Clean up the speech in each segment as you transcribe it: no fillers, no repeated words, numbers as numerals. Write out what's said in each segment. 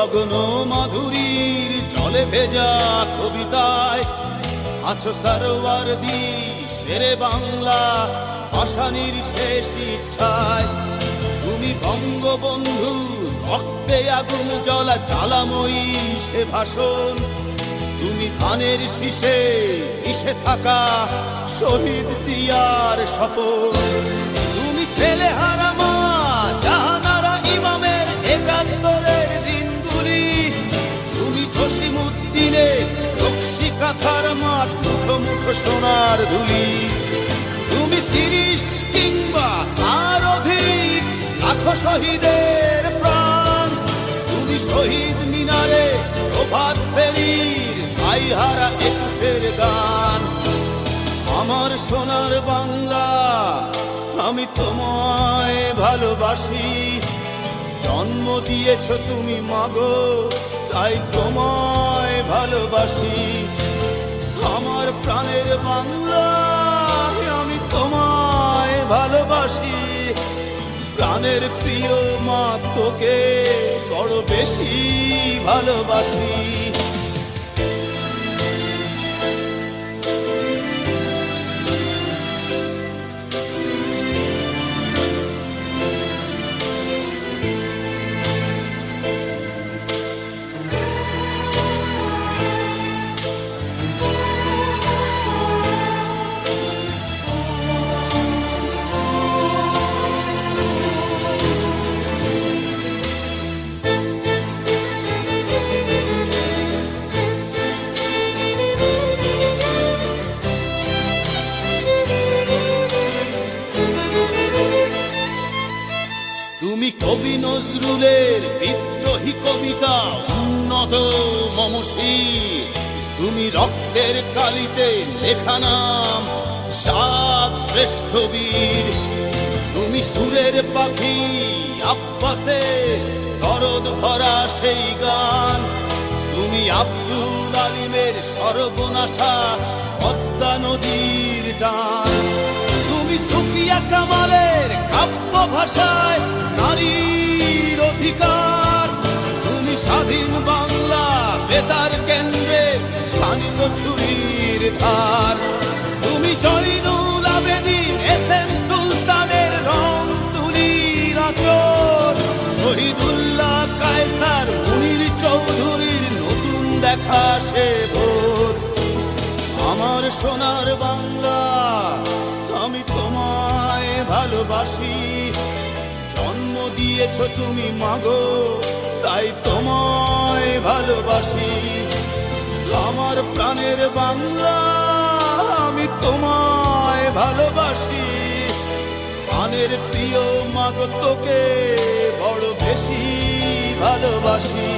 লগ্ন মাধুরীর জলে ভেজা কবিতায় আছো সরওয়ার্দী শেরে বাংলা ভাষানির শেষ ইচ্ছায়। তুমি বঙ্গবন্ধু রক্তে আগুন জ্বলা জ্বালাময়ী সে ভাষণ। তুমি ধানের শীষে মিশে থাকা শহীদ জিয়ার শপথ। তুমি ছেলে হারা মা জাহানারা ইমামের একাত্তরের দিনগুলি। তুমি জসিমউদ্দিনের নকশি কাঁথার মাঠ মুঠো মুঠো সোনার ধুলি। তুমি ৩০ কিংবা তার অধিক লাখো শহীদের প্রাণ। তুমি শহীদ মিনারে প্রভাত ফেরির ভাইহারা ২১-এর গান। আমার সোনার বাংলা আমি তোমায় ভালোবাসি। জন্ম দিয়েছ তুমি মাগো তাই তোমায় ভালোবাসি। আমার প্রাণের বাংলা আমি তোমায় ভালোবাসি। প্রাণের প্রিয় মা তোকে বড় বেশি ভালোবাসি। তুমি কবি নজরুলের বিদ্রোহী কবিতা উন্নত মমশীর। তুমি রক্তের কালিতে লেখা নাম ৭ শ্রেষ্ঠ বীর। তুমি সুরের পাখি আব্বাসের দরদ ভরা সেই গান। তুমি আব্দুল আলিমের সর্বনাশা পদ্মা নদীর টান। তুমি সুফিয়া কামালের কাব্য ভাষায় নারীর অধিকার। তুমি স্বাধীন বাংলা বেতার কেন্দ্রের শানিত ছুরির ধার। তুমি জয়নুল আবেদীন এস.এম. সুলতানের রং তুলির আঁচল। শহীদুল্লাহ কায়সার মুনির চৌধুরীর নতুন দেখা সে ভোর। আমার সোনার বাংলা আমি তোমায় ভালোবাসি। জন্ম দিয়েছ তুমি মাগো তাই তোমায় ভালোবাসি। আমার প্রাণের বাংলা আমি তোমায় ভালোবাসি। প্রাণের প্রিয় মাগো তোকে বড় বেশি ভালোবাসি।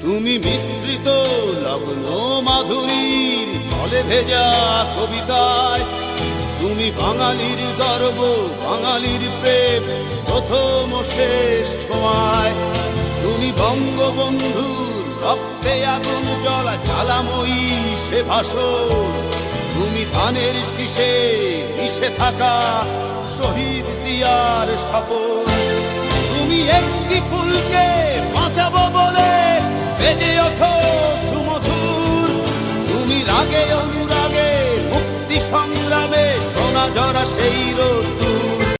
তুমি মিশ্রিত লগ্ন মাধুরীর জলে ভেজা কবিতায়। তুমি বাঙালির গর্ব বাঙালির প্রেম প্রথম শেষ ছোঁয়ায়। তুমি বঙ্গবন্ধুর রক্তে আগুন জ্বলা জ্বালাময়ী সে ভাষণ। তুমি ধানের শীষে মিশে থাকা শহীদ জিয়ার শপথ। তুমি একটি ফুলকে